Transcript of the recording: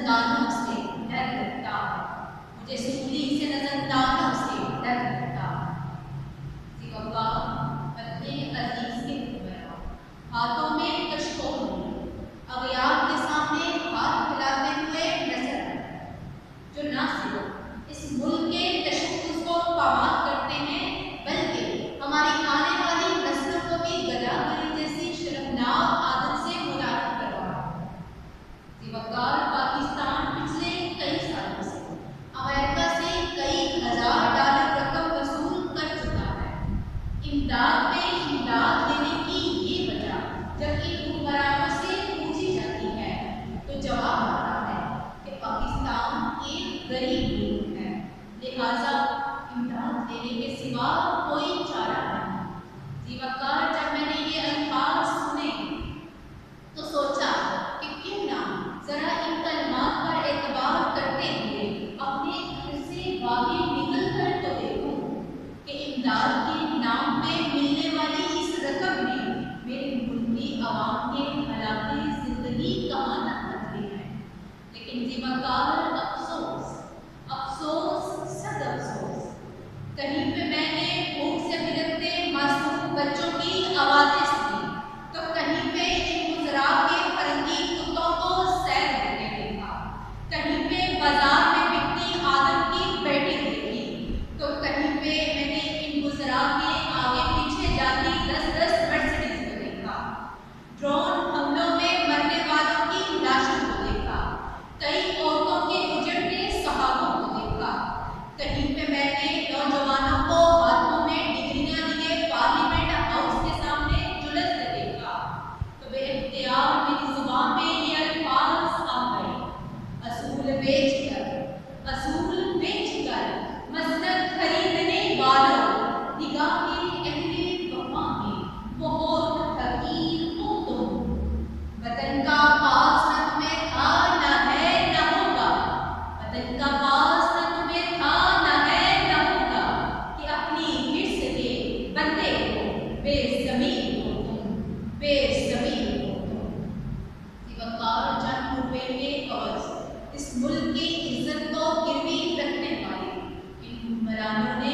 नजरदानों से डर लगता है, मुझे सूली से नजरदानों से डर लगता है। सिवक्का अपने अजीज के हुक्मरान, हाथों में कशकोल लिए, अगयार के सामने हाथ फैलाते हुए नजर आए, जो ना सिर्फ इस मुल्क के तशद्दुद को पामाल करते हैं, बल्कि हमारी आने वाली नस्लों को भी गदागरी जैसी शर्मनाक आदत से मुनाफिक करवा रहा है। सिवक्कार पाकिस्तान पिछले कई सालों से अमेरिका से कई हजार डॉलर रकम वसूल कर चुका है। इमदाद में इमदाद देने की ये वजह जब इन हुक्मरानों से पूछी जाती है तो जवाब आता है कि पाकिस्तान एक गरीब मुल्क है, लिहाजा इमदाद देने के सिवा कोई चारा नहीं। सिवक्कार जब मैंने ये अल्फाज सुने तो सोचा कि क्यों ना जरा इन कलमात पर एतबार करते हुए अपने घर से बाहर निकल कर तो देखूं कि इमदाद के नाम पे मिलने वाली इस रकम ने मेरे मुल्क की आवाम के हालात जिंदगी कहाँ तक बदले हैं। लेकिन सिवक्कार अफसोस अफसोस सद अफसोस, कहीं पे मैंने भूख से बिलखते मासूम बच्चों की आवाज़ें सुनी तो कहीं पे इन गुजरा के फरंगी कुत्तों को सैर करते देखा, कहीं पे बाजार में बिकती आदम की बेटी देखी, तो कहीं पे मैंने इन गुजरा के आगे पीछे जाती 10-10 मर्सिडीज को देखा, ड्रोन हमलों में मरने वालों की लाशों को देखा, कई औरतों के उजड़ते सहाबों को देखा, कहीं पे मैंने नौजवानों को हाथों में डिग्रियां लिए पार्लियामेंट हाउस के सामने जुलसते देखा। तो बेइख्तियार मेरी जुबान में ये अल्फाज आ गए, असूल बेचकर मसनद खरीदने वालों, निगाह के अहले वफा में बहुत फकीर हो तुम, वतन का पास न तुम्हें था न है न होगा, वतन का पास न तुम्हें था न है न होगा, कि अपनी हिर्स के बंदे हो बेज़मीर हो तुम, बेज़मीर हो तुम। सिवक्कार चंद रुपए के कवच इस मुल्क की इज्जत को गिरवी रखने वाले इन हुक्मरानों ने